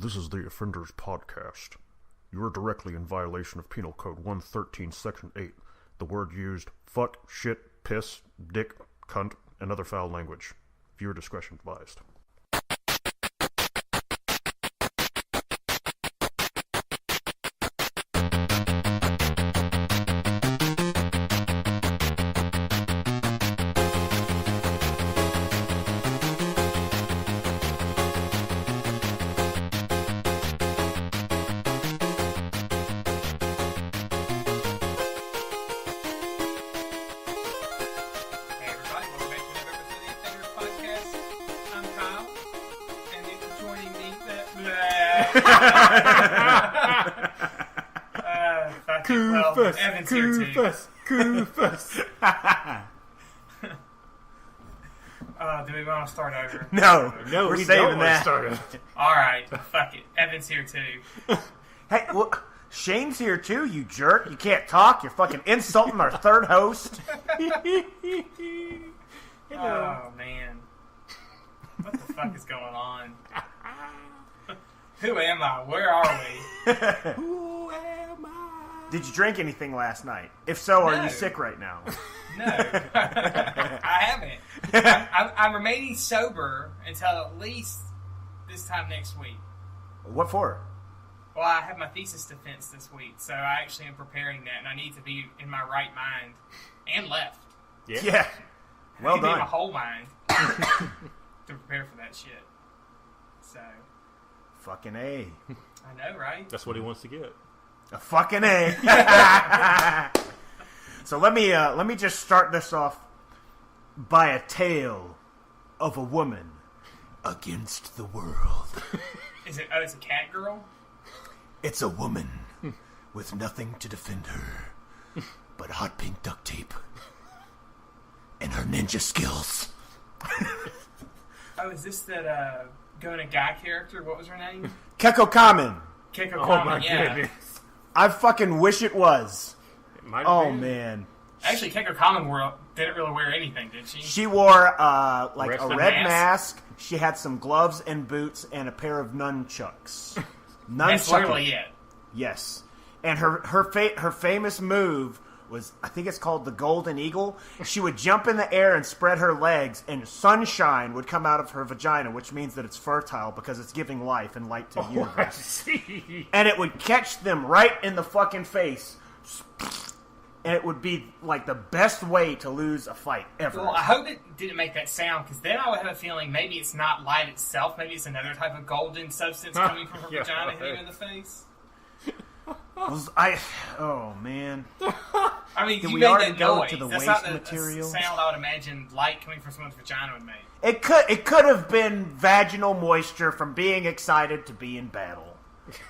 This is the Offenders Podcast. You are directly in violation of Penal Code 113, Section 8. The word used, fuck, shit, piss, dick, cunt, and other foul language. Viewer discretion advised. Evan's here too. Koofus. Do we want to start over? No, we're we saving don't that. want to start it. Alright, fuck it. Evan's here too. Hey, well, Shane's here too, you jerk. You can't talk. You're fucking insulting our third host. Oh, man. What the fuck is going on? Who am I? Where are we? Who am I? Did you drink anything last night? If so, are you sick right now? No. I haven't. I'm remaining sober until at least this time next week. What for? Well, I have my thesis defense this week, so I actually am preparing that, and I need to be in my right mind and left. Yeah. Well I need to be in done. my whole mind to prepare for that shit. So, Fucking A. I know, right? That's what he wants to get. A fucking A. So let me just start this off by a tale of a woman against the world. Is it? Oh, it's a cat girl. It's a woman with nothing to defend her but hot pink duct tape and her ninja skills. Oh, is this that going a guy character? What was her name? Keko Kamen. Keiko Oh Kamen, my yeah. goodness. I fucking wish it was. It might have Oh been. man. Actually, Keiko Kamen didn't really wear anything, did she? She wore like a Wrestling red mask? mask. She had some gloves and boots and a pair of nunchucks. That's literally it. Yes. And her famous move was, I think it's called the Golden Eagle. She would jump in the air and spread her legs, and sunshine would come out of her vagina, which means that it's fertile because it's giving life and light to the I universe. see. And it would catch them right in the fucking face. And it would be like the best way to lose a fight ever. Well, I hope it didn't make that sound, because then I would have a feeling maybe it's not light itself. Maybe it's another type of golden substance coming from her Yeah, vagina right. hitting her in the face. Oh man. I mean, Did you we made already that go noise. to the That's waste not materials? the sound I would imagine light coming from someone's vagina would make. It could have been vaginal moisture from being excited to be in battle.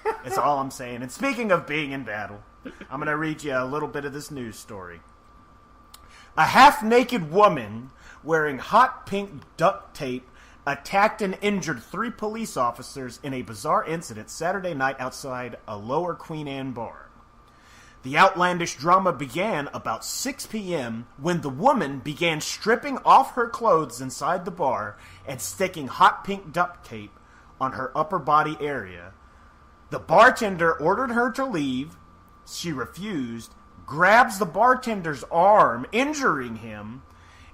That's all I'm saying. And speaking of being in battle, I'm going to read you a little bit of this news story. A half-naked woman wearing hot pink duct tape attacked and injured 3 police officers in a bizarre incident Saturday night outside a Lower Queen Anne bar. The outlandish drama began about 6 p.m. when the woman began stripping off her clothes inside the bar and sticking hot pink duct tape on her upper body area. The bartender ordered her to leave. She refused, grabs the bartender's arm, injuring him,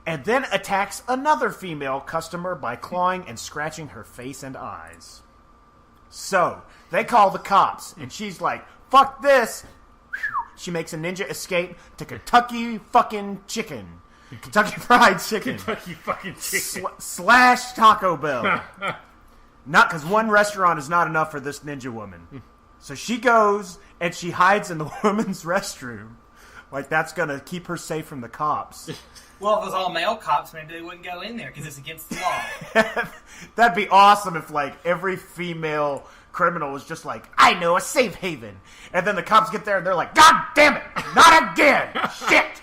and then attacks another female customer by clawing and scratching her face and eyes. So, they call the cops, and she's like, fuck this! She makes a ninja escape to Kentucky fucking chicken. Kentucky Fried Chicken. Kentucky fucking chicken. Slash Taco Bell. Not because one restaurant is not enough for this ninja woman. So she goes and she hides in the women's restroom. Like that's going to keep her safe from the cops. Well, if it was all male cops, maybe they wouldn't go in there because it's against the law. That'd be awesome if like every female criminal was just like, I know a safe haven. And then the cops get there and they're like, God damn it, not again. Shit.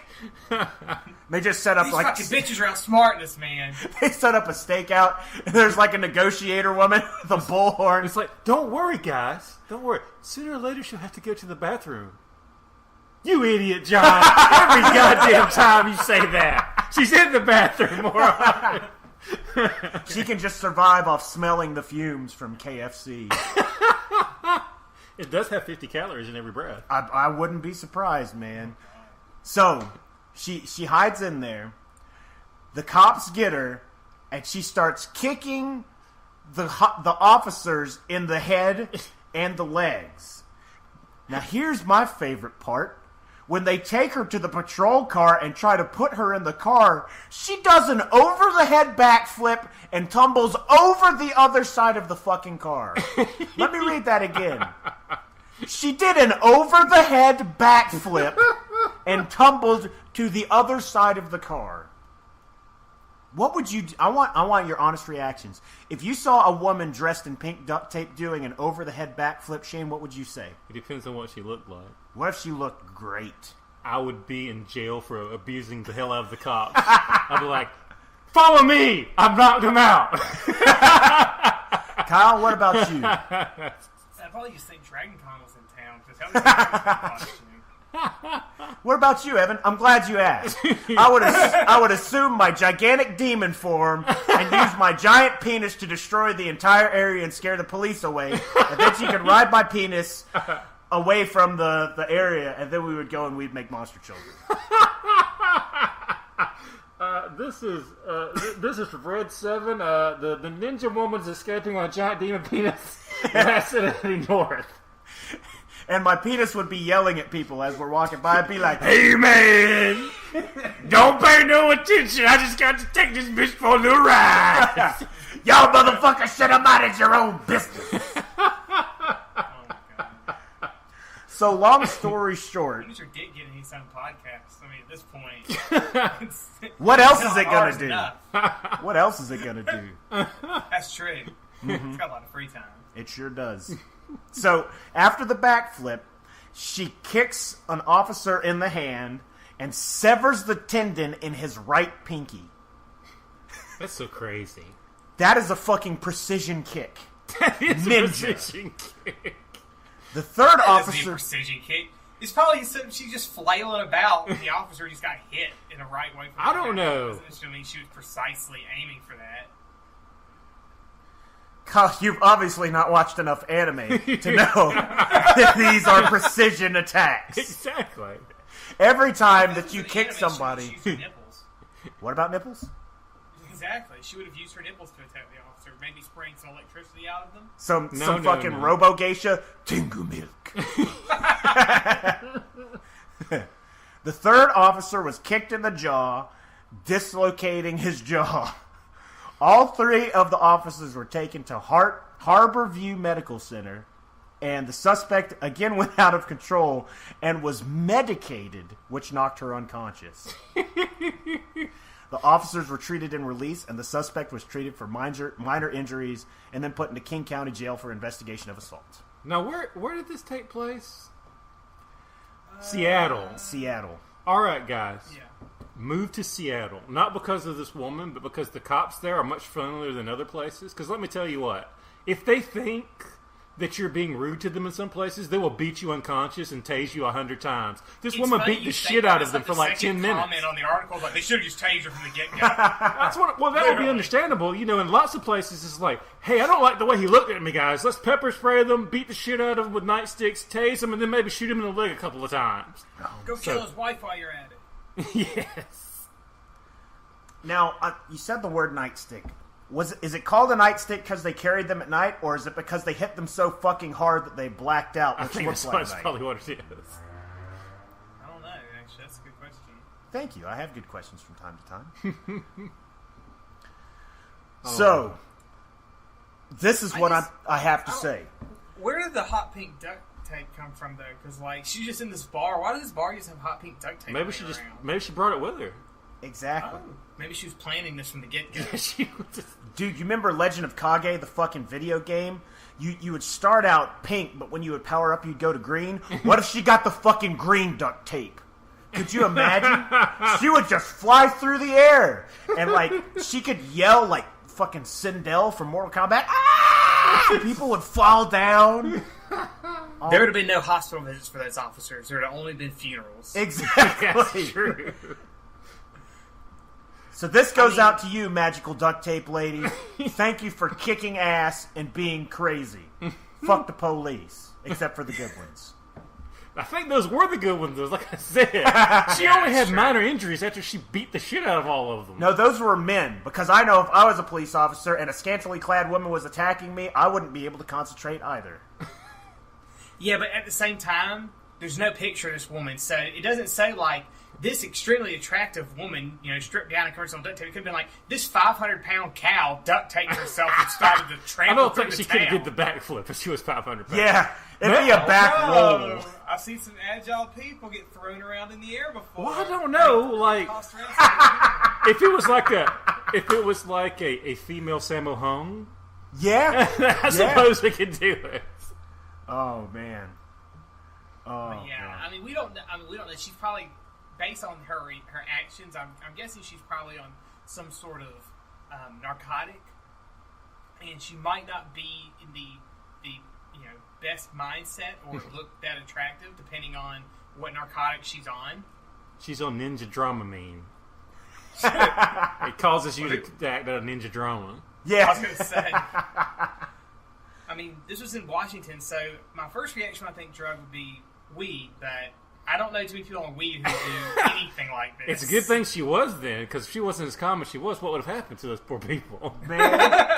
They just set up These like fucking bitches are outsmarting this man. they set up a stakeout and there's like a negotiator woman with a bullhorn. It's like, don't worry, guys. Don't worry. Sooner or later, she'll have to go to the bathroom. You idiot, John. Every goddamn time you say that. She's in the bathroom more often. She can just survive off smelling the fumes from KFC. It does have 50 calories in every breath. I wouldn't be surprised, man. So, she hides in there. The cops get her, and she starts kicking the officers in the head and the legs. Now, here's my favorite part. When they take her to the patrol car and try to put her in the car, she does an over-the-head backflip and tumbles over the other side of the fucking car. Let me read that again. She did an over-the-head backflip and tumbled to the other side of the car. What would you do? I want your honest reactions. If you saw a woman dressed in pink duct tape doing an over-the-head backflip, Shane, what would you say? It depends on what she looked like. What if she looked great? I would be in jail for abusing the hell out of the cops. I'd be like, follow me! I've knocked him out! Kyle, what about you? I probably just think Dragon Con was in town. Because how many What about you, Evan? I'm glad you asked. I would assume my gigantic demon form and use my giant penis to destroy the entire area and scare the police away. And then she could ride my penis away from the area, and then we would go and we'd make monster children. This is for Red 7. The ninja woman's escaping on a giant demon penis. That's it heading north. And my penis would be yelling at people as we're walking by. I'd be like, Hey man, don't pay no attention. I just got to take this bitch for a little ride. y'all motherfuckers should have minded your own business. So long story short, Use your dick getting these on podcasts. I mean, at this point, what else is it gonna do? enough. What else is it gonna do? That's true. It's got a lot of free time. It sure does. So, after the backflip, she kicks an officer in the hand and severs the tendon in his right pinky. That's so crazy. That is a fucking precision kick. It's Ninja. a precision kick. The third That doesn't be a officer... precision kick. It's probably she's just flailing about, and the officer just got hit in the right way. I don't know. I mean, she was precisely aiming for that. You've obviously not watched enough anime to know that these are precision attacks. Exactly. Every time that If you it was kick an anime, somebody... she would use her nipples. What about nipples? Exactly. She would have used her nipples to attack the officer. Maybe spraying some electricity out of them. Some fucking robo-geisha? Tingu milk. The third officer was kicked in the jaw, dislocating his jaw. All three of the officers were taken to Harbor View Medical Center, and the suspect again went out of control and was medicated, which knocked her unconscious. The officers were treated and released, and the suspect was treated for minor injuries and then put into King County Jail for investigation of assault. Now, where did this take place? Seattle. Seattle. All right, guys. Yeah. Move to Seattle. Not because of this woman, but because the cops there are much friendlier than other places. Because let me tell you what. If they think that you're being rude to them in some places, they will beat you unconscious and tase you 100 times. This woman beat the shit out of them for like 10 minutes. Comment on the article like they should have just tased her from the get-go. That's what. Well, that would be understandable. You know, in lots of places, it's like, hey, I don't like the way he looked at me, guys. Let's pepper spray them, beat the shit out of them with nightsticks, tase them, and then maybe shoot him in the leg a couple of times. Go kill his wife while you're at it. Yes. Now, you said the word nightstick. Is it called a nightstick because they carried them at night, or is it because they hit them so fucking hard that they blacked out, I which think looks that's like probably what it is. I don't know, actually. That's a good question. Thank you. I have good questions from time to time. So, this is what I have to say. Where did the hot pink duct tape come from, though? Because, like, she's just in this bar. Why does this bar just have hot pink duct tape? Maybe she brought it with her. Exactly. Oh, maybe she was planning this from the get-go. Dude, you remember Legend of Kage, the fucking video game? You would start out pink, but when you would power up, you'd go to green. What if she got the fucking green duct tape? Could you imagine? She would just fly through the air. And, like, she could yell like fucking Sindel from Mortal Kombat. Ah! People would fall down. There would have been no hospital visits for those officers. There would have only been funerals. Exactly. That's true. So this goes out to you, magical duct tape lady. Thank you for kicking ass and being crazy. Fuck the police, except for the good ones. I think those were the good ones, though. Like I said, she only had minor injuries after she beat the shit out of all of them. No, those were men. Because I know if I was a police officer and a scantily clad woman was attacking me, I wouldn't be able to concentrate either. Yeah, but at the same time, there's no picture of this woman, so it doesn't say, like, this extremely attractive woman, stripped down and covered on duct tape. It could have been like, this 500-pound cow duct taped herself and started to I trample don't through think the she could town. have did the backflip if she was 500 pounds. Yeah, it'd be a back roll. I've seen some agile people get thrown around in the air before. Well, I don't know. Like, if it was like a female Sammo Hung, Yeah? I suppose we could do it. Oh, man. Oh, Yeah, man. I mean, we don't know. She's probably, based on her actions, I'm guessing she's probably on some sort of narcotic, and she might not be in the best mindset or look that attractive, depending on what narcotic she's on. She's on Ninja Dramamine. It causes you to act out a ninja drama. Yeah. I was going to say. I mean, this was in Washington, so my first reaction, I think, drug would be weed, but I don't know too many people on weed who do anything like this. It's a good thing she was then, because if she wasn't as calm as she was, what would have happened to those poor people? Man.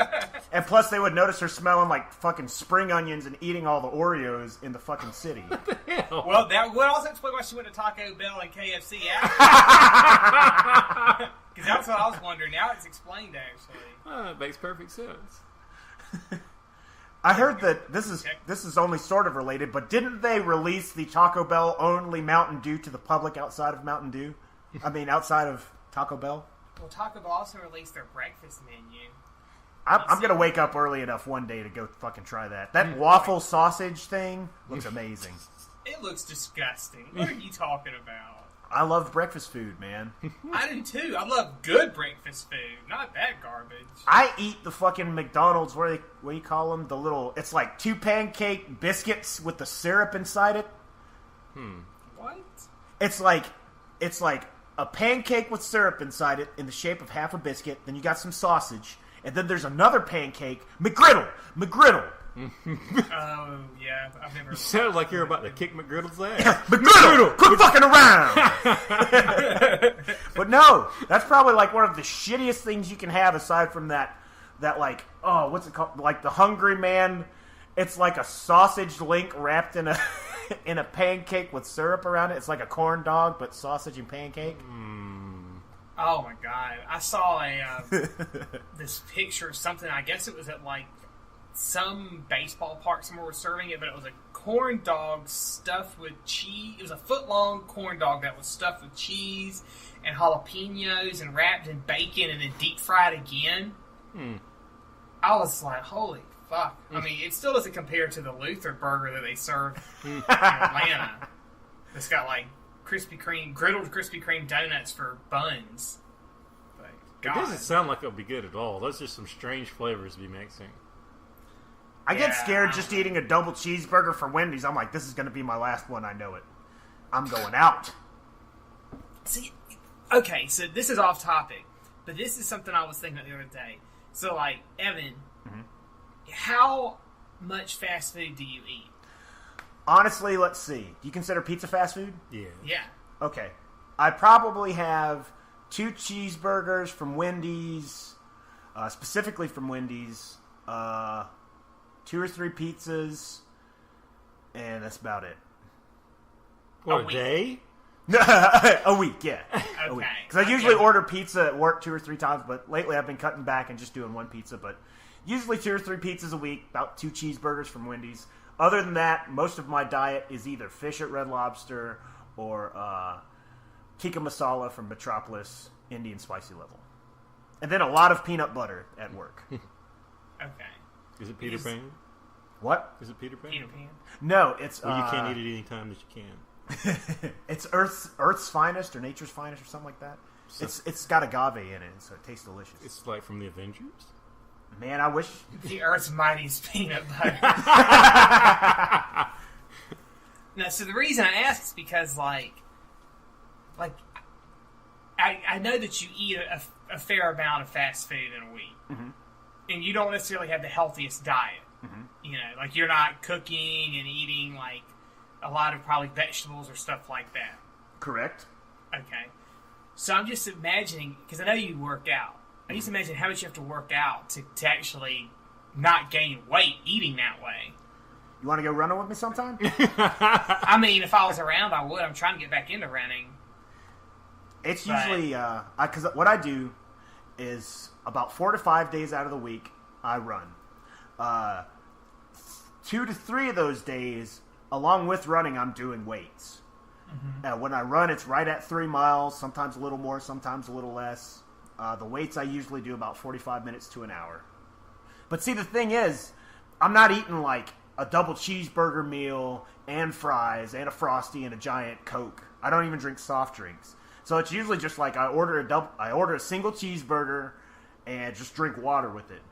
And plus, they would notice her smelling like fucking spring onions and eating all the Oreos in the fucking city. Hell. Well, that would also explain why she went to Taco Bell and KFC after. Because that's what I was wondering. Now it's explained, actually. It makes perfect sense. I heard that this is only sort of related, but didn't they release the Taco Bell only Mountain Dew to the public outside of Mountain Dew? I mean, outside of Taco Bell? Well, Taco Bell also released their breakfast menu. I'm going to wake up early enough one day to go fucking try that. That waffle sausage thing looks amazing. It looks disgusting. What are you talking about? I love breakfast food, man. I do too. I love good breakfast food, not that garbage. I eat the fucking McDonald's, what do you call them? The little, it's like 2 pancake biscuits with the syrup inside it. What? It's like a pancake with syrup inside it in the shape of half a biscuit. Then you got some sausage. And then there's another pancake, McGriddle. Oh, yeah. I've never... You sound like you're about to kick McGriddle's ass. McGriddle! Quit fucking around! But no, that's probably like one of the shittiest things you can have aside from that like, oh, what's it called? Like the Hungry Man. It's like a sausage link wrapped in a pancake with syrup around it. It's like a corn dog, but sausage and pancake. Oh my god! I saw this picture of something. I guess it was at like some baseball park somewhere was serving it, but it was a corn dog stuffed with cheese. It was a foot-long corn dog that was stuffed with cheese and jalapenos and wrapped in bacon and then deep fried again. I was like, holy fuck! I mean, it still doesn't compare to the Luther burger that they serve in Atlanta. It's got like griddled Krispy Kreme donuts for buns. But, It doesn't sound like it'll be good at all. Those are some strange flavors to be mixing. I get scared just eating a double cheeseburger from Wendy's. I'm like, this is going to be my last one. I know it. I'm going out. See, okay, so this is off topic, but this is something I was thinking about the other day. So, like, Evan, how much fast food do you eat? Honestly, let's see. Do you consider pizza fast food? Yeah. Yeah. Okay. I probably have 2 cheeseburgers from Wendy's, specifically from Wendy's, 2 or 3 pizzas, and that's about it. What, A a day? A week, yeah. Okay. Because I usually order pizza at work 2 or 3 times, but lately I've been cutting back and just doing 1 pizza. But usually 2 or 3 pizzas a week, about 2 cheeseburgers from Wendy's. Other than that, most of my diet is either fish at Red Lobster or tikka masala from Metropolis, Indian spicy level. And then a lot of peanut butter at work. Okay. Is it Peter Pan? What? Is it Peter Pan? Peter Pan. No, it's... Well, you can't eat it any time that you can. It's Earth's finest or nature's finest or something like that. So- It's got agave in it, so it tastes delicious. It's like from the Avengers? Man, I wish... The Earth's mightiest peanut butter. No, so the reason I ask is because, like, I know that you eat a fair amount of fast food in a week, and you don't necessarily have the healthiest diet. You know, like you're not cooking and eating like a lot of probably vegetables or stuff like that. Correct. Okay. So I'm just imagining, because I know you work out. I just imagine how much you have to work out to actually not gain weight eating that way. You want to go running with me sometime? I mean, if I was around, I would. I'm trying to get back into running. It's usually, because what I do is about 4 to 5 days out of the week, I run. 2 to 3 of those days, along with running, I'm doing weights. When I run, it's right at 3 miles, sometimes a little more, sometimes a little less. The weights I usually do about 45 minutes to an hour. But see, the thing is, I'm not eating like a double cheeseburger meal and fries and a Frosty and a giant Coke. I don't even drink soft drinks. So it's usually just like I order a single cheeseburger and just drink water with it.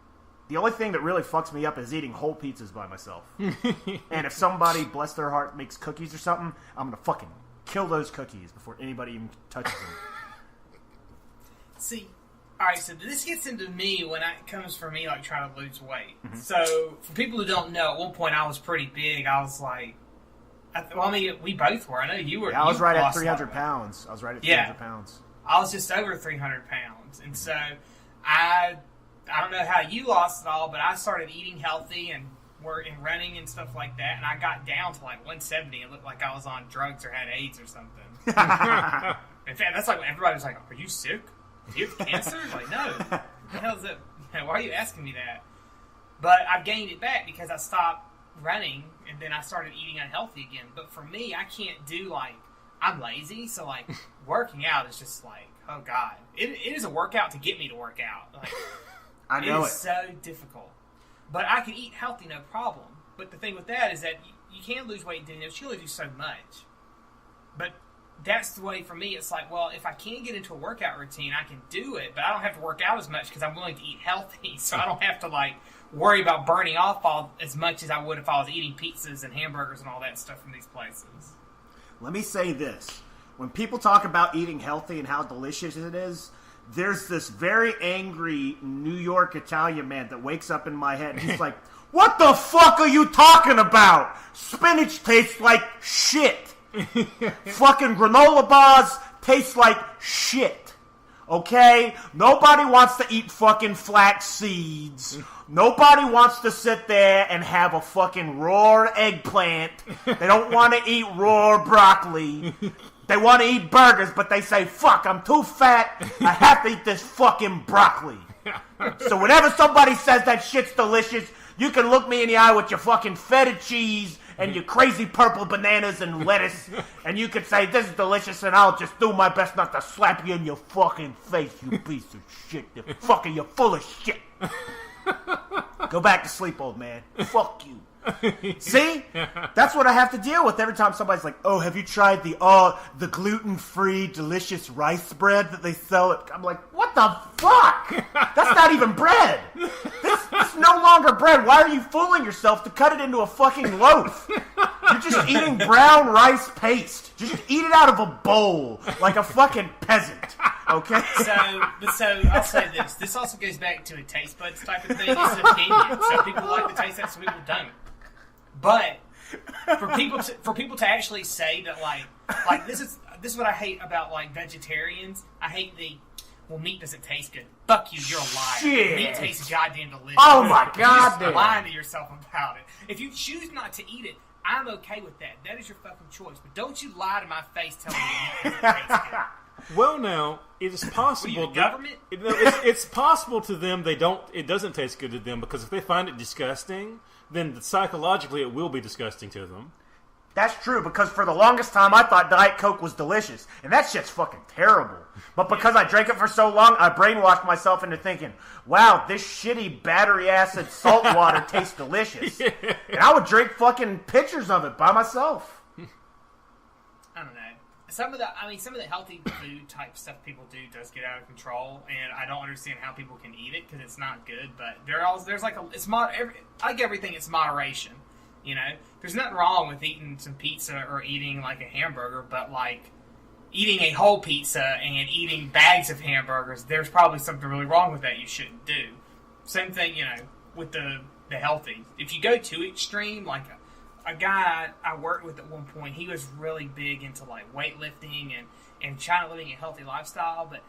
The only thing that really fucks me up is eating whole pizzas by myself. And if somebody, bless their heart, makes cookies or something, I'm going to fucking kill those cookies before anybody even touches them. See, alright, so this gets into me when it comes for me, like, trying to lose weight. So, for people who don't know, at one point I was pretty big. I was like, I mean, we both were. I know you were. Yeah, I was right at 300 pounds. I was right at 300 pounds. I was just over 300 pounds. And so, I don't know how you lost it all, but I started eating healthy and running and stuff like that, and I got down to like 170. It looked like I was on drugs or had AIDS or something. In fact, that's like when everybody was like, "Are you sick? Do you have cancer?" Like, no. What the hell is it? Why are you asking me that? But I gained it back because I stopped running, and then I started eating unhealthy again. But for me, I can't do like, I'm lazy, so like working out is just like, oh god, it is a workout to get me to work out. Like, I know it is so difficult. But I can eat healthy, no problem. But the thing with that is that you can lose weight doing this. You only do so much. But that's the way for me. It's like, well, if I can't get into a workout routine, I can do it. But I don't have to work out as much because I'm willing to eat healthy. So I don't have to, like, worry about burning off as much as I would if I was eating pizzas and hamburgers and all that stuff from these places. Let me say this. When people talk about eating healthy and how delicious it is, there's this very angry New York Italian man that wakes up in my head and he's like, what the fuck are you talking about? Spinach tastes like shit. Fucking granola bars taste like shit. Okay? Nobody wants to eat fucking flax seeds. Nobody wants to sit there and have a fucking raw eggplant. They don't want to eat raw broccoli. They want to eat burgers, but they say, fuck, I'm too fat. I have to eat this fucking broccoli. So whenever somebody says that shit's delicious, you can look me in the eye with your fucking feta cheese and your crazy purple bananas and lettuce, and you can say, this is delicious, and I'll just do my best not to slap you in your fucking face, you piece of shit. You're full of shit. Go back to sleep, old man. Fuck you. See? That's what I have to deal with every time somebody's like, oh, have you tried the gluten-free delicious rice bread that they sell? I'm like, what the fuck? That's not even bread. This is no longer bread. Why are you fooling yourself to cut it into a fucking loaf? You're just eating brown rice paste. Just eat it out of a bowl like a fucking peasant. Okay? So I'll say this. This also goes back to a taste buds type of thing. It's an opinion. Some people like the taste, some people don't. But for people to actually say that like this is what I hate about like vegetarians. I hate meat doesn't taste good. Fuck you, you're a liar. Shit. Meat tastes goddamn delicious. Oh my god, you're just lying to yourself about it. If you choose not to eat it, I'm okay with that. That is your fucking choice. But don't you lie to my face telling me meat doesn't taste good. Well, now it is possible. What are you, the government? It's possible to them. It doesn't taste good to them because if they find it disgusting, then psychologically it will be disgusting to them. That's true, because for the longest time I thought Diet Coke was delicious, and that shit's fucking terrible. But because I drank it for so long, I brainwashed myself into thinking, wow, this shitty battery acid salt water tastes delicious. Yeah. And I would drink fucking pitchers of it by myself. I don't know. Some of the healthy food type stuff people do does get out of control, and I don't understand how people can eat it because it's not good. But there's like like everything, it's moderation. You know, there's nothing wrong with eating some pizza or eating like a hamburger, but like eating a whole pizza and eating bags of hamburgers, there's probably something really wrong with that you shouldn't do. Same thing, with the healthy. If you go too extreme, like a guy I worked with at one point, he was really big into like weightlifting and trying to living a healthy lifestyle, but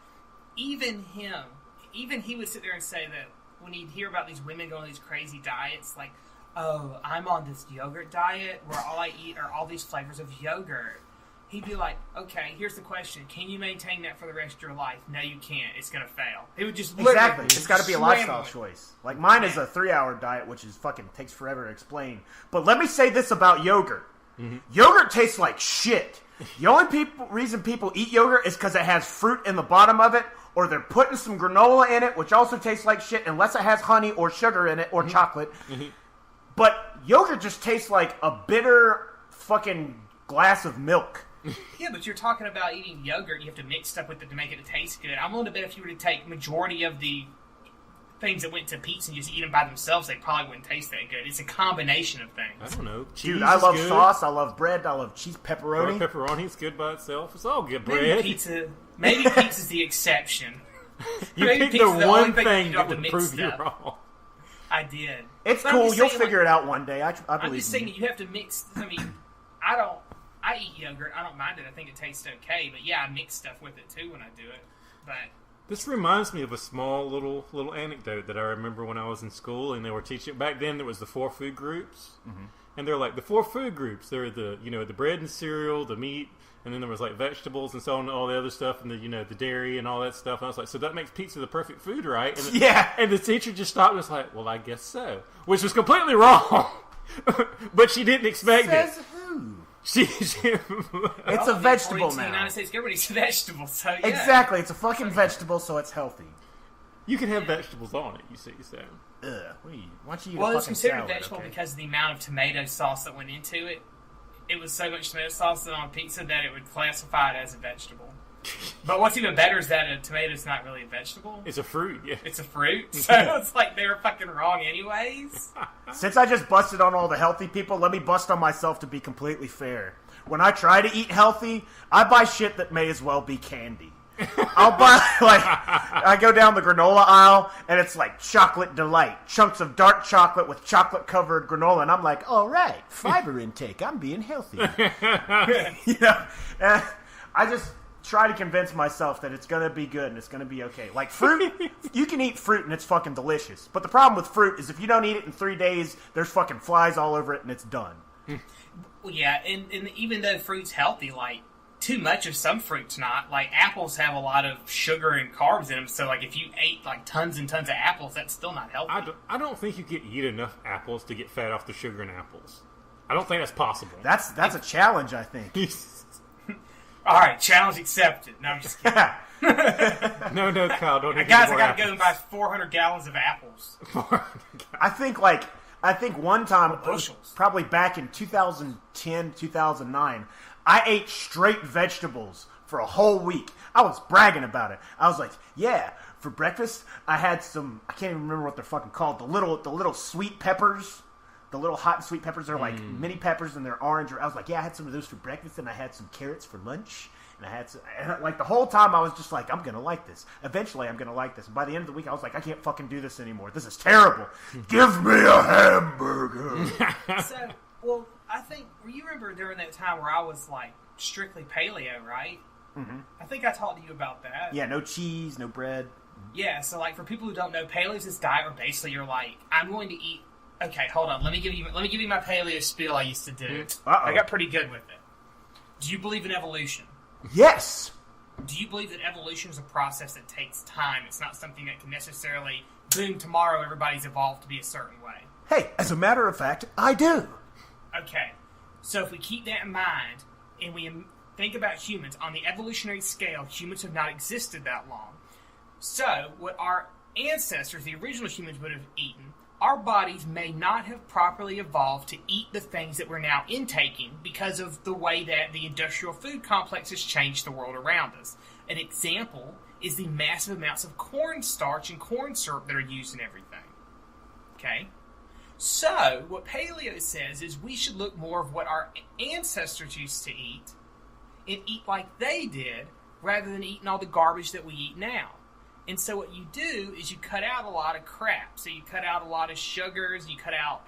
even he would sit there and say that when he'd hear about these women going on these crazy diets, like, oh, I'm on this yogurt diet where all I eat are all these flavors of yogurt. He'd be like, okay, here's the question. Can you maintain that for the rest of your life? No, you can't. It's going to fail. He would just Exactly. It's got to be a lifestyle choice. Like, mine is a 3-hour diet, which is fucking takes forever to explain. But let me say this about yogurt. Mm-hmm. Yogurt tastes like shit. The only reason people eat yogurt is because it has fruit in the bottom of it, or they're putting some granola in it, which also tastes like shit, unless it has honey or sugar in it or chocolate. Mm-hmm. But yogurt just tastes like a bitter fucking glass of milk. Yeah, but you're talking about eating yogurt. You have to mix stuff with it to make it taste good. I'm willing to bet if you were to take majority of the things that went to pizza and just eat them by themselves, they probably wouldn't taste that good. It's a combination of things. I don't know. Dude, I love sauce. I love bread. I love cheese, pepperoni. Pepperoni's good by itself. It's all good bread. Maybe pizza's the exception. You picked the one thing that would prove you wrong. I did. It's cool. You'll figure it out one day. I believe I'm just saying that you have to mix. I mean, I eat yogurt. I don't mind it. I think it tastes okay. But yeah, I mix stuff with it too when I do it. But this reminds me of a small little anecdote that I remember when I was in school, and they were teaching back then. There was the 4 food groups, and they're like the 4 food groups. They're the the bread and cereal, the meat, and then there was like vegetables and so on, and all the other stuff, and the dairy and all that stuff. And I was like, so that makes pizza the perfect food, right? And and the teacher just stopped and was like, well, I guess so, which was completely wrong, but she didn't expect Says it. Who? It's a vegetable now. The United States government eats vegetables, so yeah. Exactly, it's a fucking vegetable, so it's healthy. You can have vegetables on it, you see, so. Ugh, why don't you eat well, a it's fucking considered salad, vegetable okay? because of the amount of tomato sauce that went into it. It was so much tomato sauce on pizza that it would classify it as a vegetable. But what's even better is that a tomato's not really a vegetable. It's a fruit, yeah. It's a fruit, so it's like they were fucking wrong anyways. Since I just busted on all the healthy people, let me bust on myself to be completely fair. When I try to eat healthy, I buy shit that may as well be candy. I'll buy, I go down the granola aisle, and it's like chocolate delight. Chunks of dark chocolate with chocolate-covered granola, and I'm like, all right, fiber intake, I'm being healthy. And I just try to convince myself that it's going to be good and it's going to be okay. Like fruit, you can eat fruit and it's fucking delicious. But the problem with fruit is if you don't eat it in 3 days, there's fucking flies all over it and it's done. Well, yeah, and even though fruit's healthy, like, too much of some fruit's not. Like, apples have a lot of sugar and carbs in them, so, like, if you ate, like, tons and tons of apples, that's still not healthy. I don't think you can eat enough apples to get fat off the sugar in apples. I don't think that's possible. That's a challenge, I think. All right, challenge accepted. No, I'm just kidding. No, Kyle, don't eat guys, more I gotta apples. go and buy 400 gallons of apples. I think one time, bushels. probably back in 2010, 2009, I ate straight vegetables for a whole week. I was bragging about it. I was like, yeah, for breakfast, I had some, I can't even remember what they're fucking called, the little sweet peppers. The little hot and sweet peppers are like mini peppers and they're orange. I was like, yeah, I had some of those for breakfast and I had some carrots for lunch. And I had some, and like the whole time I was just like, I'm going to like this. Eventually I'm going to like this. And by the end of the week I was like, I can't fucking do this anymore. This is terrible. Give me a hamburger. So, well, I think, you remember during that time where I was like strictly paleo, right? Mm-hmm. I think I talked to you about that. Yeah, no cheese, no bread. Yeah, so like for people who don't know, paleo is this diet where basically you're like, I'm going to eat. Okay, hold on. Let me give you my paleo spiel I used to do. I got pretty good with it. Do you believe in evolution? Yes. Do you believe that evolution is a process that takes time? It's not something that can necessarily, boom, tomorrow everybody's evolved to be a certain way. Hey, as a matter of fact, I do. Okay, so if we keep that in mind, and we think about humans, on the evolutionary scale, humans have not existed that long. So, what our ancestors, the original humans, would have eaten, our bodies may not have properly evolved to eat the things that we're now intaking because of the way that the industrial food complex has changed the world around us. An example is the massive amounts of cornstarch and corn syrup that are used in everything. Okay? So, what paleo says is we should look more of what our ancestors used to eat and eat like they did rather than eating all the garbage that we eat now. And so what you do is you cut out a lot of crap. So you cut out a lot of sugars, you cut out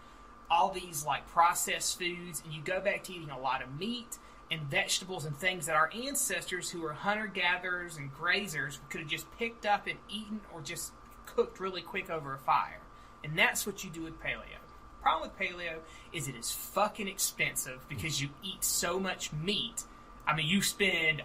all these like processed foods, and you go back to eating a lot of meat and vegetables and things that our ancestors who were hunter-gatherers and grazers could have just picked up and eaten or just cooked really quick over a fire. And that's what you do with paleo. The problem with paleo is it is fucking expensive because you eat so much meat. I mean, you spend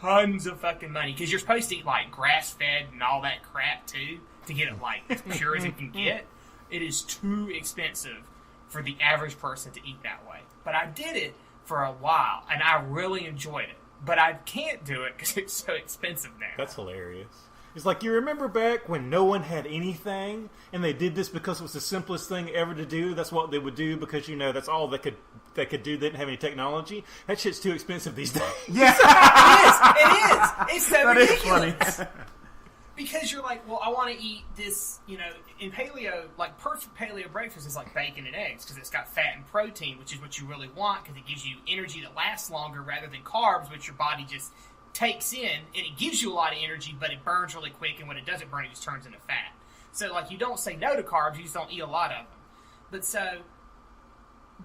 tons of fucking money because you're supposed to eat like grass-fed and all that crap too to get it like as pure as it can get. It is too expensive for the average person to eat that way. But I did it for a while, and I really enjoyed it. But I can't do it because it's so expensive now. That's hilarious. It's like, you remember back when no one had anything, and they did this because it was the simplest thing ever to do? That's what they would do because, that's all they could do. They didn't have any technology. That shit's too expensive these days. Yeah. It is. It's so that ridiculous. Is funny. Because you're like, well, I want to eat this, in paleo, like perfect paleo breakfast is like bacon and eggs because it's got fat and protein, which is what you really want because it gives you energy that lasts longer rather than carbs, which your body just takes in, and it gives you a lot of energy, but it burns really quick, and when it doesn't burn, it just turns into fat. So, like, you don't say no to carbs, you just don't eat a lot of them. But so,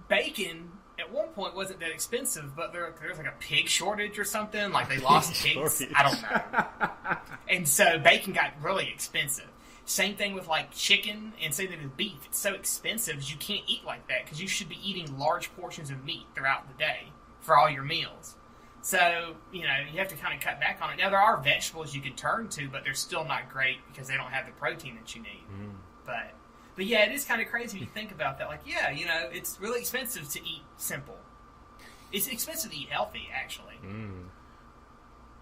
bacon at one point wasn't that expensive, but there's like a pig shortage or something, like they lost pigs. I don't know. And so bacon got really expensive. Same thing with like chicken, and same thing with beef. It's so expensive you can't eat like that because you should be eating large portions of meat throughout the day for all your meals. So, you have to kind of cut back on it. Now, there are vegetables you can turn to, but they're still not great because they don't have the protein that you need. But yeah, it is kind of crazy when you think about that. Like, yeah, it's really expensive to eat simple. It's expensive to eat healthy, actually.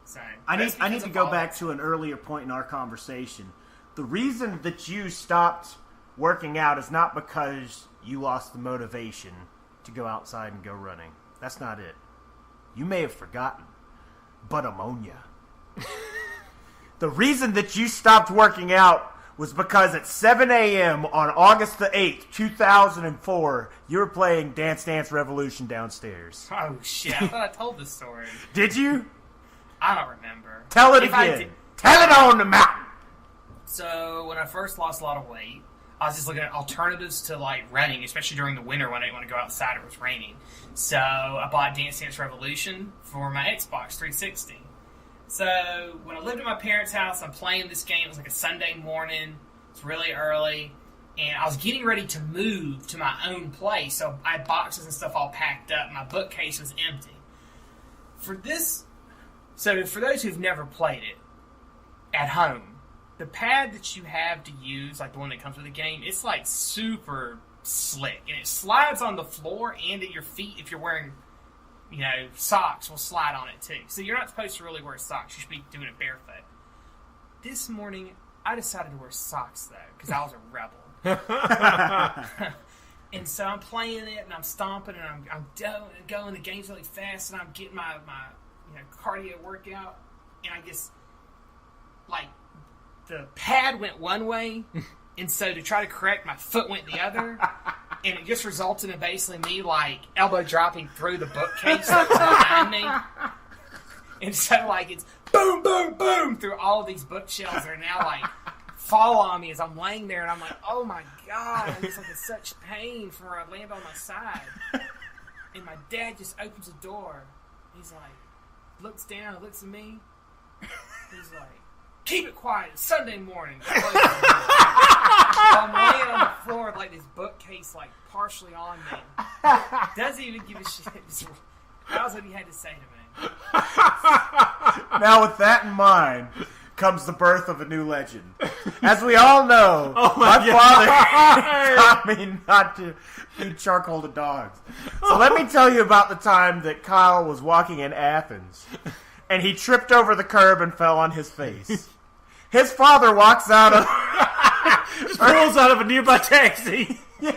So I need to go back to an earlier point in our conversation. The reason that you stopped working out is not because you lost the motivation to go outside and go running. That's not it. You may have forgotten, but ammonia. The reason that you stopped working out was because at 7 a.m. on August the 8th, 2004, you were playing Dance Dance Revolution downstairs. Oh, shit. I thought I told this story. Did you? I don't remember. Tell it again. Tell it on the mountain. So, when I first lost a lot of weight, I was just looking at alternatives to, like, running, especially during the winter when I didn't want to go outside or it was raining. So, I bought Dance Dance Revolution for my Xbox 360. So, when I lived at my parents' house, I'm playing this game. It was like a Sunday morning. It's really early. And I was getting ready to move to my own place. So, I had boxes and stuff all packed up. My bookcase was empty. For those who've never played it at home, the pad that you have to use, like the one that comes with the game, it's like super slick. And it slides on the floor and at your feet if you're wearing, socks will slide on it too. So you're not supposed to really wear socks. You should be doing it barefoot. This morning, I decided to wear socks though, because I was a rebel. And so I'm playing it and I'm stomping and I'm going. The game's really fast and I'm getting my cardio workout. And I just, the pad went one way, and so to try to correct, my foot went the other, and it just resulted in basically me, elbow dropping through the bookcase behind me. And so, it's boom, boom, boom through all of these bookshelves that are now, fall on me as I'm laying there, and I'm like, oh my God, it's in such pain from where I land on my side. And my dad just opens the door. He's looks down and looks at me. He's like, keep it quiet. It's Sunday morning. I'm laying on the floor with this bookcase partially on me. Doesn't even give a shit. That was what he had to say to me. Now, with that in mind, comes the birth of a new legend. As we all know, my father taught me not to feed charcoal to dogs. So let me tell you about the time that Kyle was walking in Athens, and he tripped over the curb and fell on his face. His father walks out of... rolls out of a nearby taxi. Rolls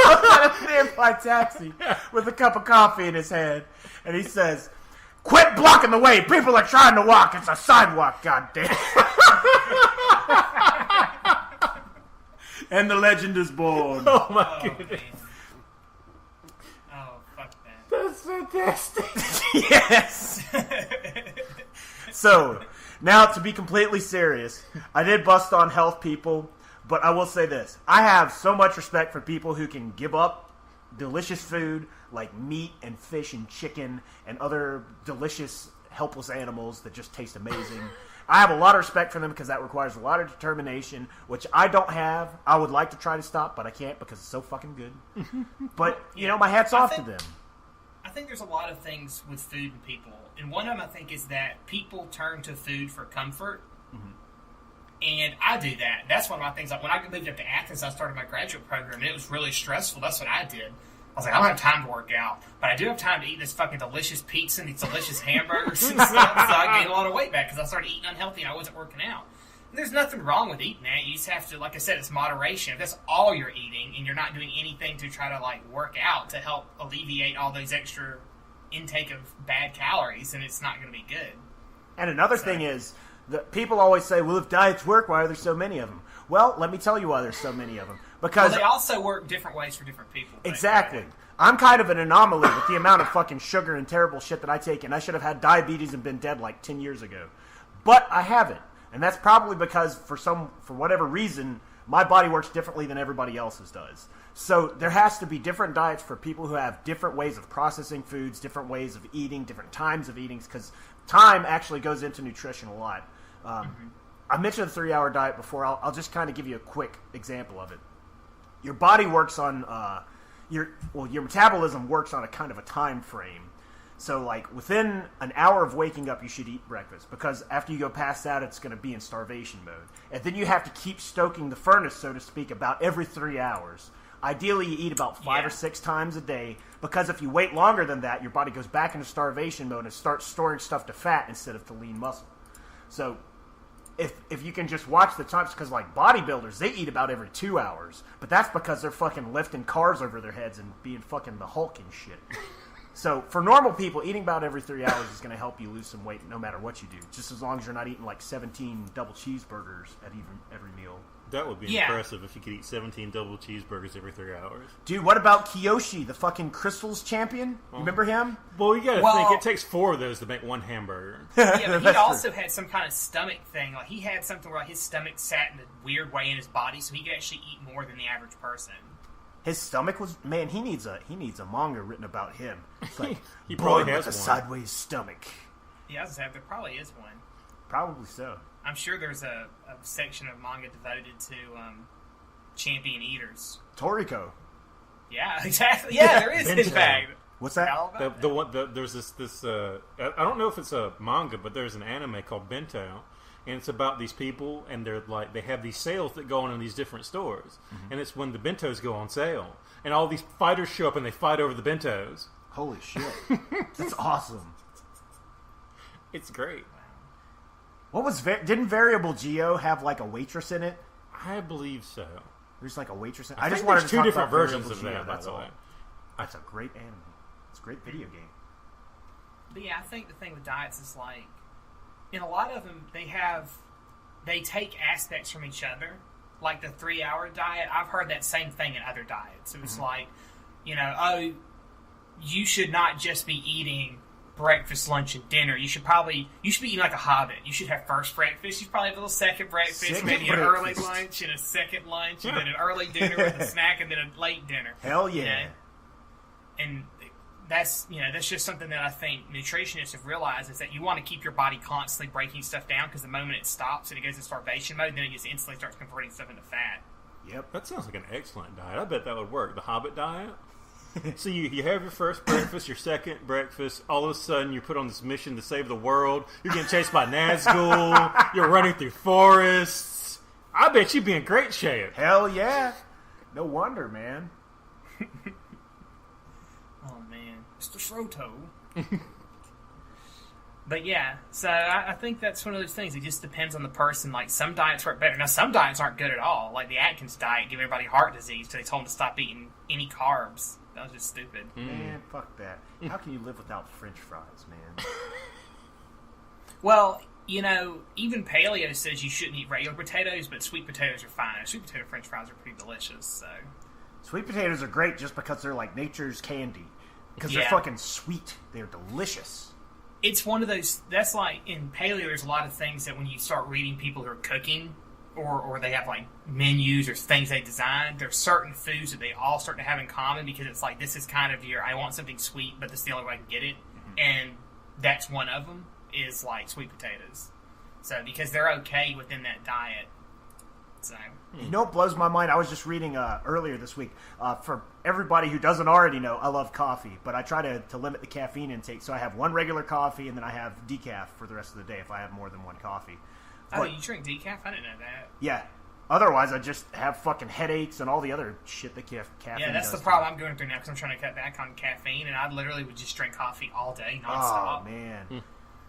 out of a nearby taxi with a cup of coffee in his hand, and he says, "Quit blocking the way. People are trying to walk. It's a sidewalk, goddamn." And the legend is born. Oh my goodness. Man. Oh, fuck that. That's That's fantastic. Yes. So, now to be completely serious, I did bust on health people, but I will say this. I have so much respect for people who can give up delicious food like meat and fish and chicken and other delicious, helpless animals that just taste amazing. I have a lot of respect for them because that requires a lot of determination, which I don't have. I would like to try to stop, but I can't because it's so fucking good. But, my hat's off to them. I think there's a lot of things with food and people. And one of them, I think, is that people turn to food for comfort. Mm-hmm. And I do that. That's one of my things. Like when I moved up to Athens, I started my graduate program, and it was really stressful. That's what I did. I was like, I don't have time to work out, but I do have time to eat this fucking delicious pizza and these delicious hamburgers and stuff. So I gained a lot of weight back because I started eating unhealthy and I wasn't working out. And there's nothing wrong with eating that. You just have to, like I said, it's moderation. If that's all you're eating and you're not doing anything to try to work out to help alleviate all those extra intake of bad calories, then it's not going to be good. And another thing is that people always say, well, if diets work, why are there so many of them? Well, let me tell you why there's so many of them. Because they also work different ways for different people. Exactly. I'm kind of an anomaly with the amount of fucking sugar and terrible shit that I take, and I should have had diabetes and been dead like 10 years ago. But I haven't. And that's probably because for whatever reason, my body works differently than everybody else's does. So there has to be different diets for people who have different ways of processing foods, different ways of eating, different times of eating, because time actually goes into nutrition a lot. I mentioned the 3-hour diet before. I'll just kind of give you a quick example of it. Your body works on your metabolism works on a kind of a time frame. So, within an hour of waking up, you should eat breakfast, because after you go past that, it's going to be in starvation mode. And then you have to keep stoking the furnace, so to speak, about every 3 hours. Ideally, you eat about 5 or 6 times a day, because if you wait longer than that, your body goes back into starvation mode and starts storing stuff to fat instead of to lean muscle. So, if you can just watch the times, because bodybuilders, they eat about every 2 hours, but that's because they're fucking lifting cars over their heads and being fucking the Hulk and shit. So for normal people, eating about every 3 hours is going to help you lose some weight no matter what you do, just as long as you're not eating 17 double cheeseburgers at every meal. That would be impressive if you could eat 17 double cheeseburgers every 3 hours. Dude, what about Kiyoshi, the fucking Crystals champion? You remember him? Well, you gotta think, it takes 4 of those to make one hamburger. Yeah, but he also had some kind of stomach thing. He had something where his stomach sat in a weird way in his body, so he could actually eat more than the average person. His stomach was, man, he needs a manga written about him. It's like, he probably has with a sideways stomach. Yeah, I was saying, there probably is one. Probably so. I'm sure there's a section of manga devoted to champion eaters. Toriko. Yeah, exactly. Yeah, there is, in fact. What's that? There's this I don't know if it's a manga, but there's an anime called Bento, and it's about these people, and they have these sales that go on in these different stores, and it's when the bentos go on sale, and all these fighters show up and they fight over the bentos. Holy shit. That's awesome. It's great. What was didn't Variable Geo have a waitress in it? I believe so. There's a waitress in it. I just think wanted there's to 2 talk different about versions Variable of Geo, that, by the way. That's a great anime. It's a great video game. But yeah, I think the thing with diets is in a lot of them, they take aspects from each other. Like the 3-hour diet, I've heard that same thing in other diets. It was you should not just be eating breakfast, lunch, and dinner. You should be eating like a hobbit. You should have first breakfast. You should probably have a little second breakfast, maybe an early lunch and a second lunch, and then an early dinner with a snack, and then a late dinner. Hell yeah! And that's just something that I think nutritionists have realized, is that you want to keep your body constantly breaking stuff down, because the moment it stops and it goes into starvation mode, then it just instantly starts converting stuff into fat. Yep, that sounds like an excellent diet. I bet that would work. The Hobbit diet. So you have your first breakfast, your second breakfast. All of a sudden, you're put on this mission to save the world. You're getting chased by Nazgul. You're running through forests. I bet you'd be in great shape. Hell yeah! No wonder, man. Oh man, Mr. Froto. But yeah, so I think that's one of those things. It just depends on the person. Some diets work better. Now, some diets aren't good at all. Like the Atkins diet, giving everybody heart disease, so they told them to stop eating any carbs. That was just stupid. Man, fuck that. How can you live without French fries, man? Well, even paleo says you shouldn't eat regular potatoes, but sweet potatoes are fine. Sweet potato French fries are pretty delicious. So sweet potatoes are great just because they're like nature's candy. Because they're fucking sweet. They're delicious. It's one of those, that's like, in paleo, there's a lot of things that when you start reading people who are cooking, or they have like menus or things they designed, there's certain foods that they all start to have in common because it's like, this is kind of I want something sweet, but this is the only way I can get it. Mm-hmm. And that's one of them, is like sweet potatoes. So, because they're okay within that diet. So. You know what blows my mind? I was just reading earlier this week. For everybody who doesn't already know, I love coffee, but I try to limit the caffeine intake. So I have one regular coffee, and then I have decaf for the rest of the day if I have more than one coffee. Oh, you drink decaf? I didn't know that. Yeah. Otherwise, I just have fucking headaches and all the other shit that caffeine Yeah, that's does the problem I'm going through now because I'm trying to cut back on caffeine, and I literally would just drink coffee all day, nonstop. Oh, man.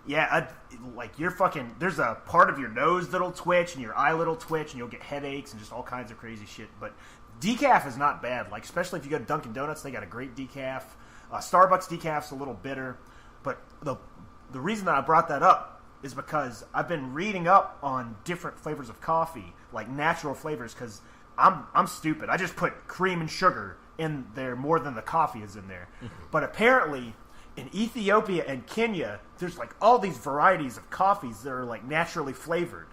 Yeah, like you're fucking. There's a part of your nose that'll twitch and your eyelid will twitch, and you'll get headaches and just all kinds of crazy shit. But decaf is not bad. Like especially if you go to Dunkin' Donuts, they got a great decaf. Starbucks decaf's a little bitter, but the reason that I brought that up is because I've been reading up on different flavors of coffee, like natural flavors. Because I'm stupid. I just put cream and sugar in there more than the coffee is in there. But apparently, in Ethiopia and Kenya, there's like all these varieties of coffees that are like naturally flavored.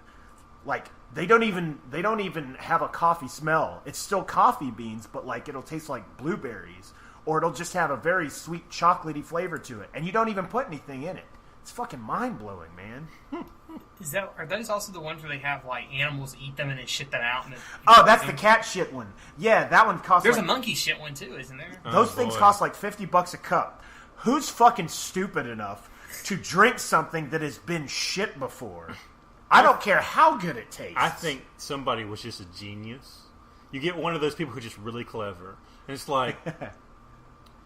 Like they don't even have a coffee smell. It's still coffee beans, but like it'll taste like blueberries, or it'll just have a very sweet chocolatey flavor to it, and you don't even put anything in it. It's fucking mind blowing, man. Are those also the ones where they have like animals eat them and then shit them out? That's the cat shit one. Yeah, that one costs. There's a monkey shit one too, isn't there? Those things cost like $50 a cup. Who's fucking stupid enough to drink something that has been shit before? I don't care how good it tastes. I think somebody was just a genius. You get one of those people who are just really clever. And it's like,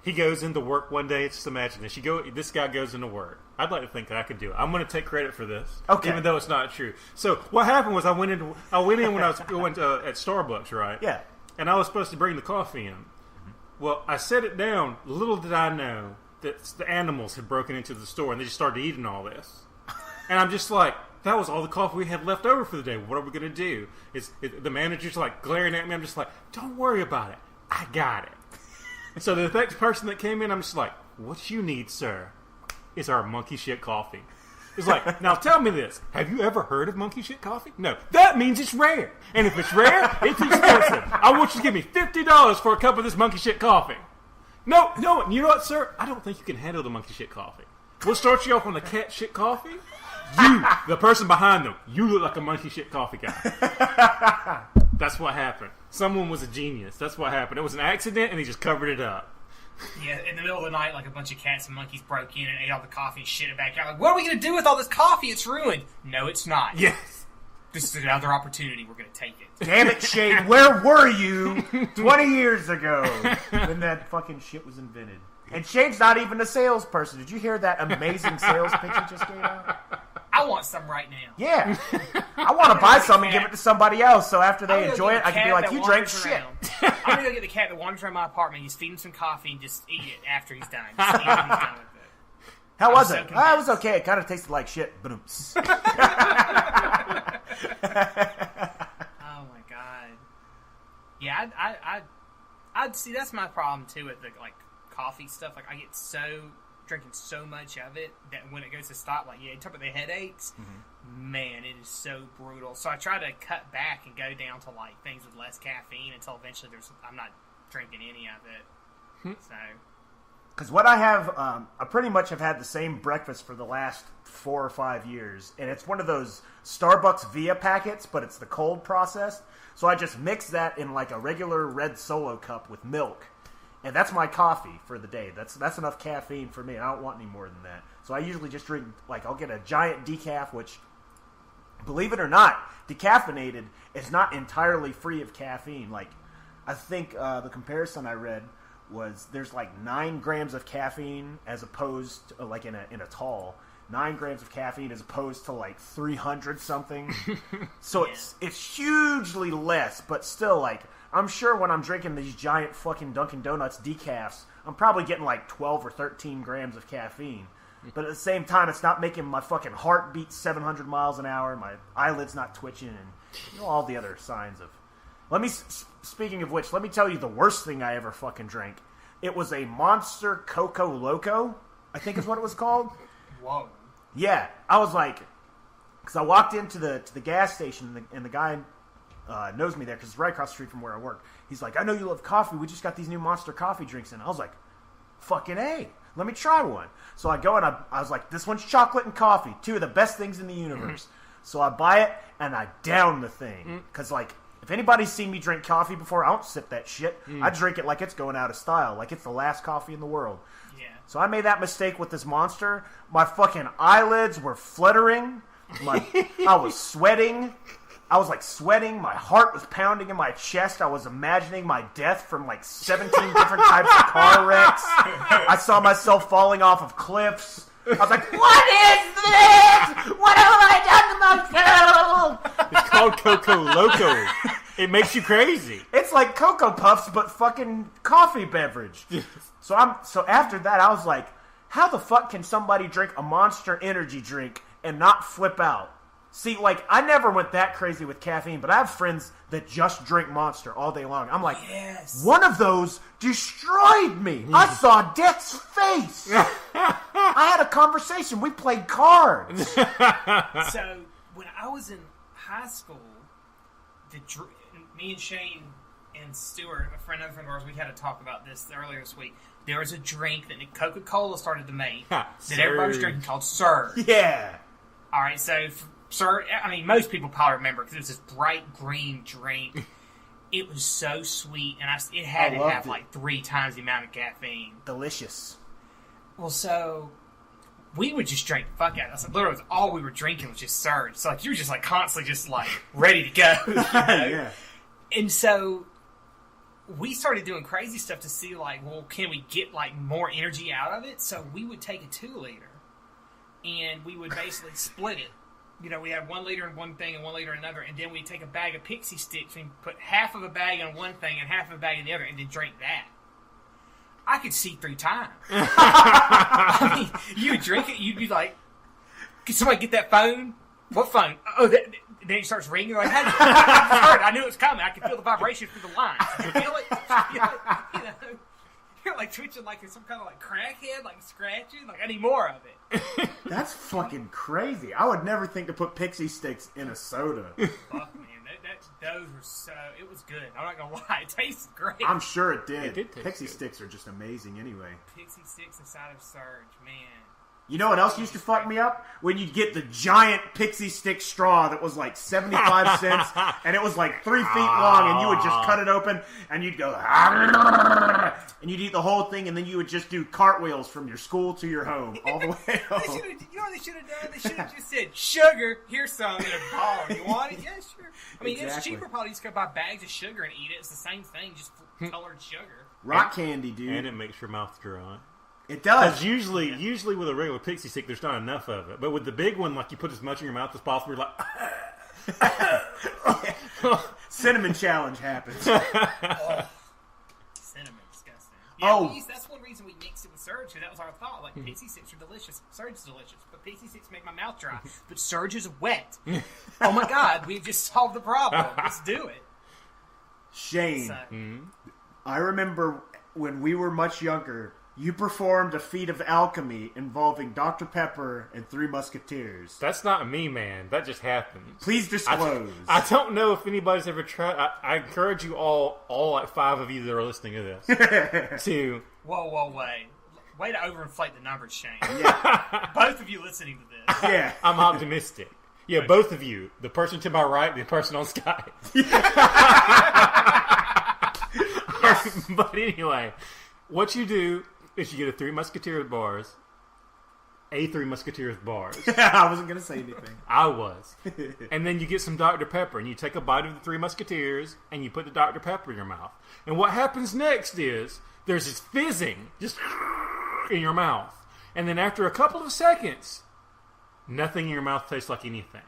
he goes into work one day. Just imagine this. This guy goes into work. I'd like to think that I could do it. I'm going to take credit for this, even though it's not true. So what happened was I went in when I was going at Starbucks, right? Yeah. And I was supposed to bring the coffee in. Well, I set it down. Little did I know that the animals had broken into the store and they just started eating all this. And I'm just like, that was all the coffee we had left over for the day. What are we going to do? The manager's like glaring at me. I'm just like, don't worry about it. I got it. So the next person that came in, I'm just like, what you need, sir, is our monkey shit coffee. It's like, now tell me this. Have you ever heard of monkey shit coffee? No. That means it's rare. And if it's rare, it's expensive. I want you to give me $50 for a cup of this monkey shit coffee. No, you know what, sir? I don't think you can handle the monkey shit coffee. We'll start you off on the cat shit coffee. You, the person behind them, you look like a monkey shit coffee guy. That's what happened. Someone was a genius. That's what happened. It was an accident, and he just covered it up. Yeah, in the middle of the night, like a bunch of cats and monkeys broke in and ate all the coffee and shit it back out. Like, what are we going to do with all this coffee? It's ruined. No, it's not. Yes. This is another opportunity. We're going to take it. Damn it, Shane. Where were you 20 years ago when that fucking shit was invented? And Shane's not even a salesperson. Did you hear that amazing sales pitch he just gave out? I want some right now. Yeah. I want to buy some and give it to somebody else, so after they enjoy it, I can be like, you drank shit. I'm going to go get the cat that wanders around my apartment, just feed him some coffee, and just eat it after he's done. Just eat it when he's done with it. How was it? It was okay. It kind of tasted like shit. Oh, my God. Yeah, I'd see, that's my problem, too, with the, like, coffee stuff. Like, I get drinking so much of it that when it goes to stop, like, you talk about the headaches, man, it is so brutal. So I try to cut back and go down to like things with less caffeine until eventually I'm not drinking any of it. So, because what I have, I pretty much have had the same breakfast for the last 4 or 5 years, and it's one of those Starbucks Via packets, but it's the cold process. So I just mix that in like a regular red Solo cup with milk. And that's my coffee for the day. That's enough caffeine for me. I don't want any more than that. So I usually just drink, like, I'll get a giant decaf, which, believe it or not, decaffeinated is not entirely free of caffeine. Like, I think the comparison I read was there's like 9 grams of caffeine as opposed to, like, in a tall. 9 grams of caffeine as opposed to like 300 something. So it's hugely less, but still, like, I'm sure when I'm drinking these giant fucking Dunkin' Donuts decafs, I'm probably getting like 12 or 13 grams of caffeine. But at the same time, it's not making my fucking heart beat 700 miles an hour, my eyelids not twitching, and all the other signs of... Speaking of which, let me tell you the worst thing I ever fucking drank. It was a Monster Coco Loco, I think is what it was called. Whoa. Yeah, I was like, because I walked into the gas station and the guy knows me there because it's right across the street from where I work. He's like, I know you love coffee. We just got these new Monster coffee drinks in. I was like, fucking A, let me try one. So I go and I was like, this one's chocolate and coffee, two of the best things in the universe. So I buy it and I down the thing because like, if anybody's seen me drink coffee before, I don't sip that shit. I drink it like it's going out of style, like it's the last coffee in the world. Yeah. So I made that mistake with this Monster. My fucking eyelids were fluttering. I was sweating. I was like sweating. My heart was pounding in my chest. I was imagining my death from like 17 different types of car wrecks. I saw myself falling off of cliffs. I was like, what is this? What have I done to myself? It's called Coco Loco. It makes you crazy. It's like Cocoa Puffs, but fucking coffee beverage. So after that, I was like, how the fuck can somebody drink a Monster energy drink and not flip out? See, like, I never went that crazy with caffeine, but I have friends that just drink Monster all day long. I'm like, yes. One of those destroyed me. I saw death's face. I had a conversation. We played cards. So, when I was in high school, me and Shane and Stuart, another friend of ours, we had a talk about this earlier this week. There was a drink that Coca-Cola started to make that everybody was drinking called Surge. Yeah. All right, so Surge, I mean, most people probably remember because it was this bright green drink. It was so sweet, and it had to have like 3 times the amount of caffeine. Delicious. Well, so we would just drink the fuck out of it. So literally, all we were drinking was just Surge. So like you were just like constantly just like ready to go. You know? Yeah. And so we started doing crazy stuff to see like, well, can we get like more energy out of it? So we would take a 2-liter and we would basically split it. You know, we had 1 liter in one thing and 1 liter in another, and then we'd take a bag of Pixie Sticks and put half of a bag in one thing and half of a bag in the other, and then drink that. I could see through time. I mean, you would drink it, you'd be like, "Can somebody get that phone? What phone? Oh, then it starts ringing. You're like, I heard it. I knew it was coming. I could feel the vibration through the lines. Did you feel it? You know, you're like twitching like some kind of like crackhead, like scratching. Like I need more of it. That's fucking crazy. I would never think to put Pixie Sticks in a soda. Fuck, man. Those were so... It was good. I'm not going to lie. It tastes great. I'm sure it did. It did taste Pixie good. Sticks are just amazing anyway. Pixie Sticks inside of Surge, man. You know what else used to fuck me up? When you'd get the giant Pixie Stick straw that was like 75 cents, and it was like 3 feet long, and you would just cut it open, and you'd go... And you'd eat the whole thing, and then you would just do cartwheels from your school to your home, all the way home. You know what they should have done? They should have just said, sugar, here's some in a ball. You want it? Yeah, sure. I mean, it's Exactly. cheaper probably just go buy bags of sugar and eat it. It's the same thing, just colored sugar. Rock candy, dude. And it makes your mouth dry. It does. Because usually with a regular Pixie Stick, there's not enough of it. But with the big one, like you put as much in your mouth as possible, you're like... Cinnamon challenge happens. Cinnamon, disgusting. Yeah, Oh. that's one reason we mixed it with Surge, because that was our thought. Like, Pixie Sticks are delicious. Surge is delicious. But Pixie Sticks make my mouth dry. But Surge is wet. Oh my God, we've just solved the problem. Let's do it. Shane, So, I remember when we were much younger, you performed a feat of alchemy involving Dr. Pepper and 3 Musketeers. That's not me, man. That just happens. Please disclose. I don't know if anybody's ever tried. I encourage you all like 5 of you that are listening to this, to... whoa, wait. Way to overinflate the numbers, Shane. Yeah. Both of you listening to this. Yeah. I'm optimistic. Yeah, both of you. The person to my right, the person on Skype. But anyway, what you do is you get a 3 Musketeers bars. A 3 Musketeers bars. I wasn't going to say anything. I was. And then you get some Dr. Pepper, and you take a bite of the 3 Musketeers, and you put the Dr. Pepper in your mouth. And what happens next is, there's this fizzing, just in your mouth. And then after a couple of seconds, nothing in your mouth tastes like anything.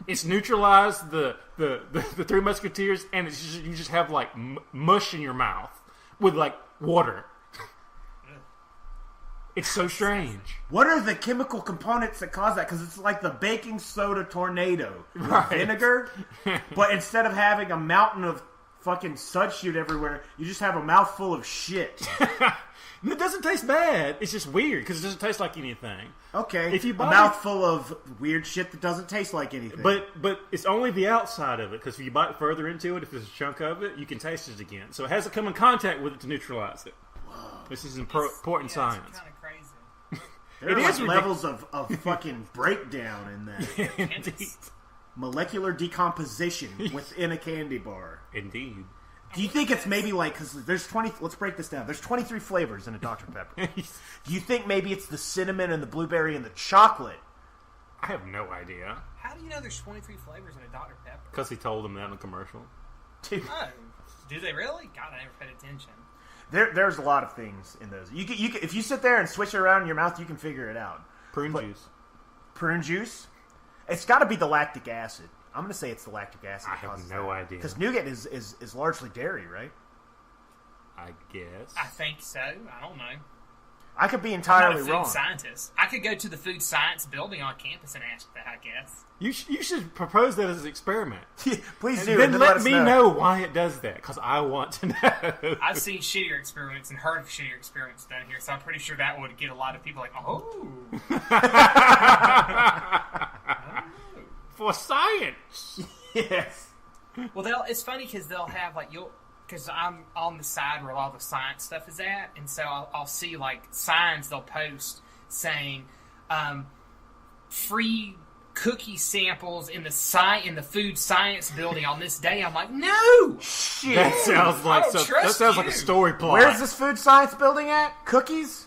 It's neutralized the 3 Musketeers, and it's just, you just have like mush in your mouth with like water. It's so strange. What are the chemical components that cause that? Because it's like the baking soda tornado. With Right. vinegar, but instead of having a mountain of fucking suds shoot everywhere. You just have a mouthful of shit. It doesn't taste bad. It's just weird because it doesn't taste like anything. Okay. If you a buy mouthful of weird shit that doesn't taste like anything. But it's only the outside of it, because if you bite further into it, if there's a chunk of it, you can taste it again. So it hasn't come in contact with it to neutralize it. Whoa. This is important science. It's kind of crazy. There are like levels of fucking breakdown in that. Indeed. Molecular decomposition within a candy bar. Indeed. Do you think it's maybe like, because there's 20, let's break this down. There's 23 flavors in a Dr. Pepper. Do you think maybe it's the cinnamon and the blueberry and the chocolate? I have no idea. How do you know there's 23 flavors in a Dr. Pepper? Because he told them that in a commercial. Oh, do they really? God, I never paid attention. There's a lot of things in those. You can, if you sit there and switch it around in your mouth, you can figure it out. Prune juice. Prune juice? It's got to be the lactic acid. I'm going to say it's the lactic acid. I have no idea. Because nougat is largely dairy, right? I guess. I think so. I don't know. I could be I'm entirely not a food wrong. scientist. I could go to the food science building on campus and ask that, I guess. You should propose that as an experiment. Please And do. then and let us me know why it does that, because I want to know. I've seen shittier experiments and heard of shittier experiments done here, so I'm pretty sure that would get a lot of people like, oh. For science. Yes. Well, it's funny because they'll have, like, because I'm on the side where a lot of the science stuff is at, and so I'll see, like, signs they'll post saying, free cookie samples in the food science building on this day. I'm like, no! Shit. That sounds like a story plot. Where's this food science building at? Cookies?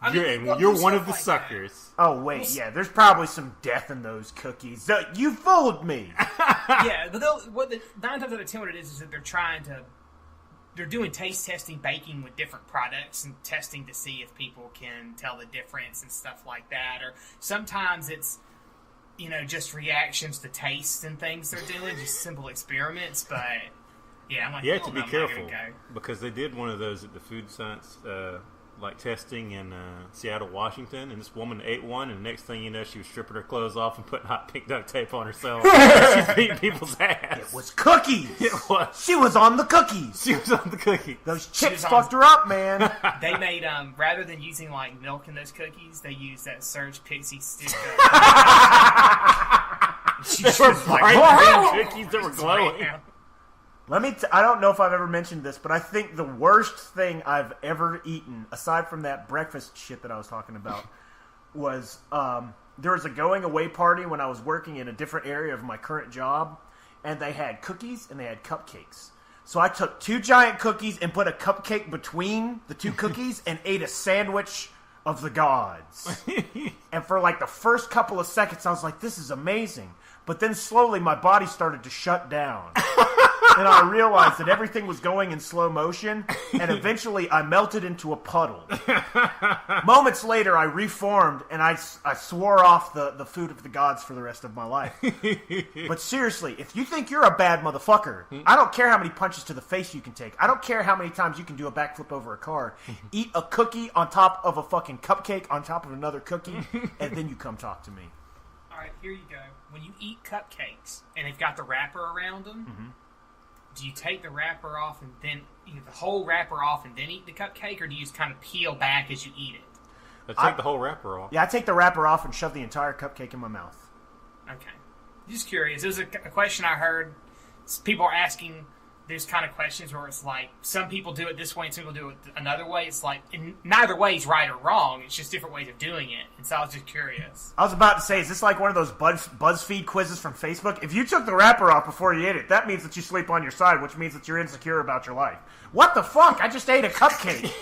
I mean, You're one of the suckers. Oh, wait, yeah. There's probably some death in those cookies. You fooled me. Yeah, but 9 times out of 10 what it is that they're doing taste testing, baking with different products and testing to see if people can tell the difference and stuff like that. Or sometimes it's, just reactions to taste and things they're doing, just simple experiments. But, yeah, I'm like, You have to be I'm not careful, gonna go. because they did one of those at the food science testing in Seattle, Washington, and this woman ate one, and the next thing you know, she was stripping her clothes off and putting hot pink duct tape on herself. She's beating people's ass. It was cookies. It was. She was on the cookies. She was on the cookie. Those chips was on- fucked her up, man. They made, rather than using, like, milk in those cookies, they used that Surge Pixie stick. She They were was bright "Whoa!" green cookies that were glowing. I don't know if I've ever mentioned this, but I think the worst thing I've ever eaten, aside from that breakfast shit that I was talking about, was there was a going away party when I was working in a different area of my current job, and they had cookies and they had cupcakes. So I took 2 giant cookies and put a cupcake between the 2 cookies and ate a sandwich of the gods. And for like the first couple of seconds, I was like, this is amazing. But then slowly my body started to shut down. And I realized that everything was going in slow motion, and eventually I melted into a puddle. Moments later, I reformed, and I swore off the food of the gods for the rest of my life. But seriously, if you think you're a bad motherfucker, I don't care how many punches to the face you can take. I don't care how many times you can do a backflip over a car. Eat a cookie on top of a fucking cupcake on top of another cookie, and then you come talk to me. All right, here you go. When you eat cupcakes and they've got the wrapper around them, do you take the wrapper off and then the whole wrapper off and then eat the cupcake, or do you just kind of peel back as you eat it? I take the whole wrapper off. Yeah, I take the wrapper off and shove the entire cupcake in my mouth. Okay. Just curious. It was a question I heard. People are asking these kind of questions where it's like, some people do it this way and some people do it another way. It's like, and neither way is right or wrong. It's just different ways of doing it. And so I was just curious. I was about to say, is this like one of those BuzzFeed quizzes from Facebook? If you took the wrapper off before you ate it, that means that you sleep on your side, which means that you're insecure about your life. What the fuck? I just ate a cupcake.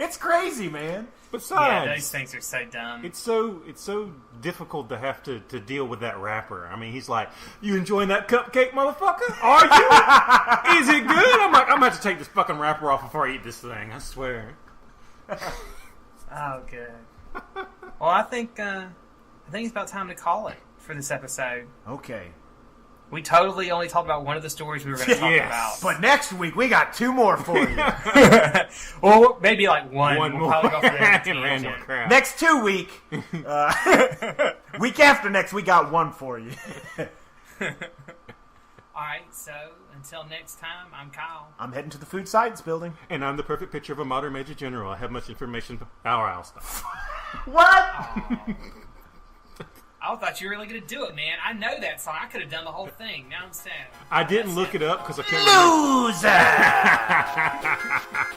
it's crazy, man. Besides, Yeah, those things are so dumb. it's so difficult to have to deal with that wrapper. I mean, he's like, "You enjoying that cupcake, motherfucker? Are you? Is it good?" I'm like, "I'm gonna have to take this fucking wrapper off before I eat this thing. I swear." Oh, good. Well, I think it's about time to call it for this episode. Okay. We totally only talked about one of the stories we were going to talk Yes. about. But next week, we got 2 more for you. Well, maybe like one. One We'll more probably go for that random crap. Next 2 week. Week after next, we got 1 for you. Alright, so until next time, I'm Kyle. I'm heading to the food science building. And I'm the perfect picture of a modern Major General. I have much information. I'll stop. What? I thought you were really going to do it, man. I know that song. I could have done the whole thing. Now I'm sad. I didn't look it up because I can't remember. Loser!